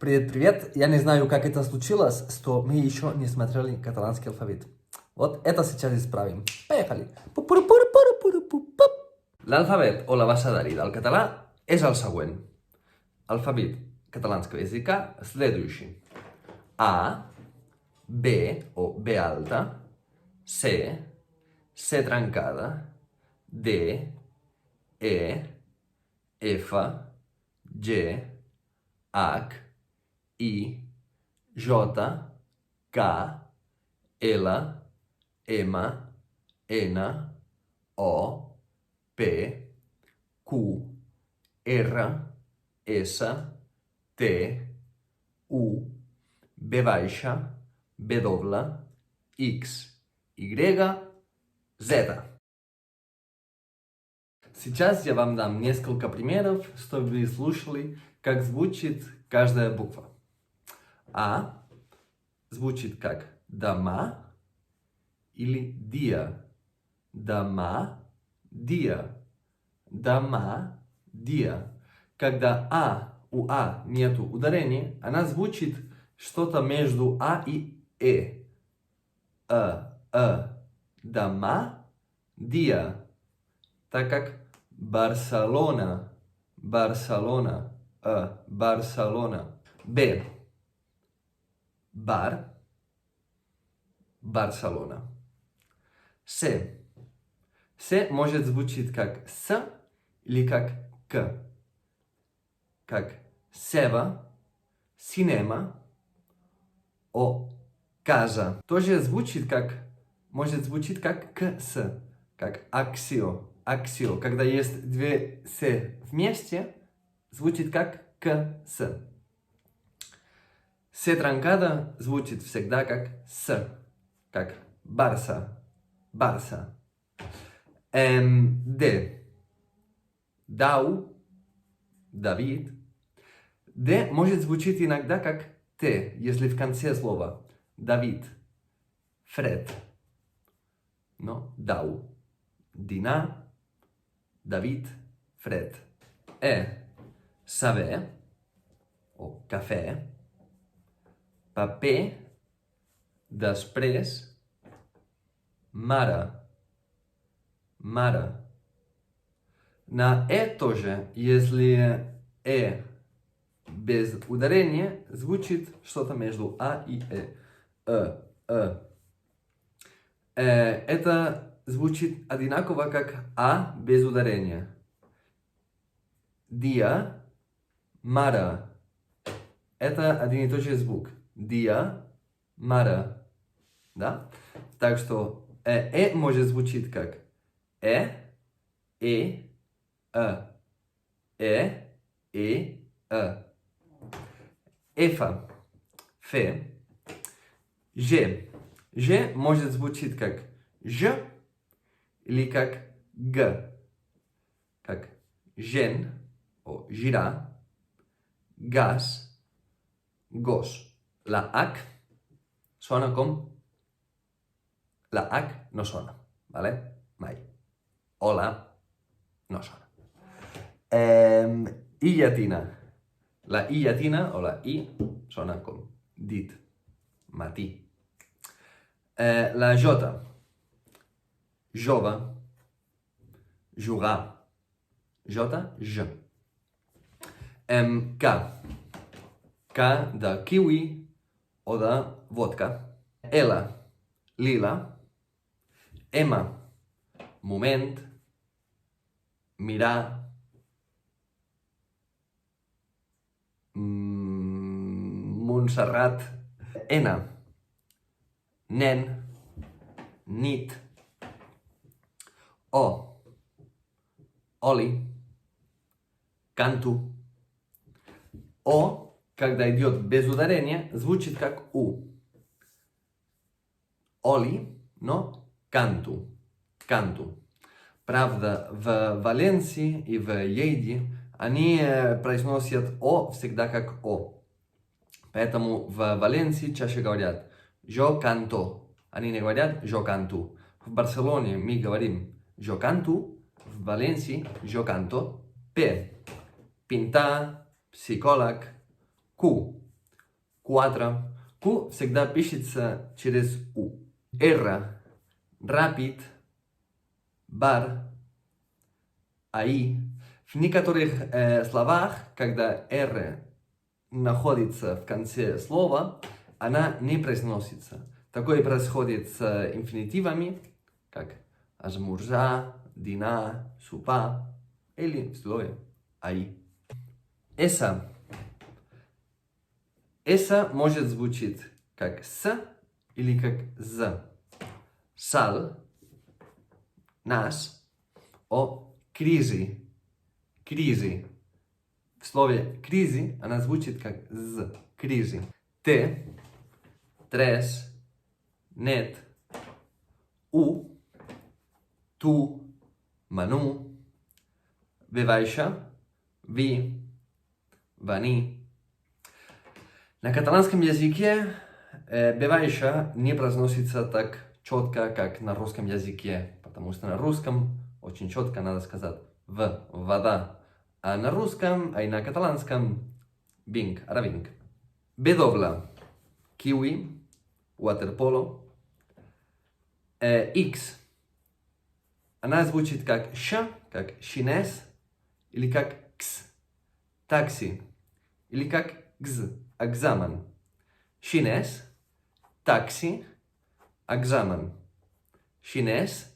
Привет-привет. Я не знаю, как это случилось, что мы еще не смотрели каталанский алфавит. Вот это сейчас исправим. Поехали. L'alfabet o l'abecedari del català és el següent. Alfabet каталанского языка следующий. A, B o B alta, C, C trencada, D, E, F, G, H, I, J, K, L, M, N, O, P, Q, R, S, T, U, B baixa, W, X, Y, Z. Сейчас я вам дам несколько примеров, чтобы вы слушали, как звучит каждая буква. А звучит как дома или dia. Дома, dia. Дома, dia. Когда у А нету ударения, она звучит что-то между А и Э. Дома, dia. Так как Барселона, Барселона, Барселона. Б. Бар, Барселона. С. С может звучить как С или как К. Как Сева, Синема, о Casa. Тоже звучит как, может звучить как КС, как Аксио. Аксио. Когда есть две С вместе, звучит как КС. С транкада звучит всегда как С, как Барса, Барса. Д. Дау, Давид. Д может звучить иногда как Т, если в конце слова. Давид, Фред. Но Дау. Дина, Давид, Фред. Саве, o cafè. Paper, després, мара, мара. На тоже, если без ударения, звучит что-то между А и Это звучит одинаково, как А без ударения. Dia, мара. Это один и тот же звук. Dia, мара. Да? Так что может звучить как Эфа, фе. Ж. Ж может звучить как Ж или как Г. Как жен, o gira, gas, gos. La H suena com... La H no suena, ¿vale? Mai. Hola, no suena. I llatina. La I llatina o la I suena com dit, matí. La J. Jove, jugar. J, J. K. K de kiwi o de vodka. L, lila. M, moment, mirar. Montserrat. N, nen, nit. O, oli, canto. O, когда идет без ударения, звучит как У. Oli, но canto. Canto. Правда, в Валенсии и в Ейде они произносят О всегда как О. Поэтому в Валенсии чаще говорят «yo canto». Они не говорят «yo canto». В Барселоне мы говорим «yo canto». В Валенсии «yo canto». П. Pintar, psicòleg. Q. 4. Q всегда пишется через U. R. Rapid. Бар. АИ. В некоторых словах, когда R находится в конце слова, она не произносится. Такое происходит с инфинитивами, как ажмуржа, дина, супа, или в слове АИ. Эса. Эса может звучить как с или как з. Шал, наш, о кризи. Кризи. В слове кризи она звучит как з. Кризи. Т, треш, нет, у, ту, ману, вивайша, ви, вани. На каталанском языке бывайша не произносится так четко, как на русском языке, потому что на русском очень четко надо сказать в, вода, а на русском, а и на каталанском бинг, аравинг. Бедовла, киви, waterpolo, X. Она звучит как ш, как шинес, или как кс, такси, или как гз, экзамен. Шинес, такси, экзамен. Шинес,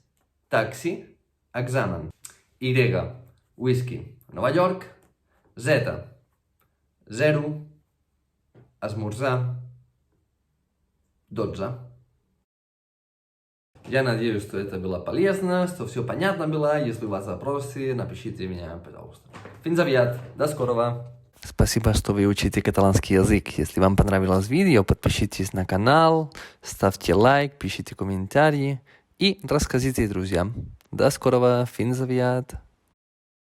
такси, экзамен. Y. Whisky. Нова Йорк. Z. Zero. Esmorzar. 12. Я надеюсь, что это было полезно, что все понятно было. Если у вас вопросы, напишите мне, пожалуйста. Финзавьят. До скорого. Спасибо, что вы учите каталанский язык. Если вам понравилось видео, подпишитесь на канал, ставьте лайк, пишите комментарии и рассказывайте друзьям. До скорого. Финзавьят.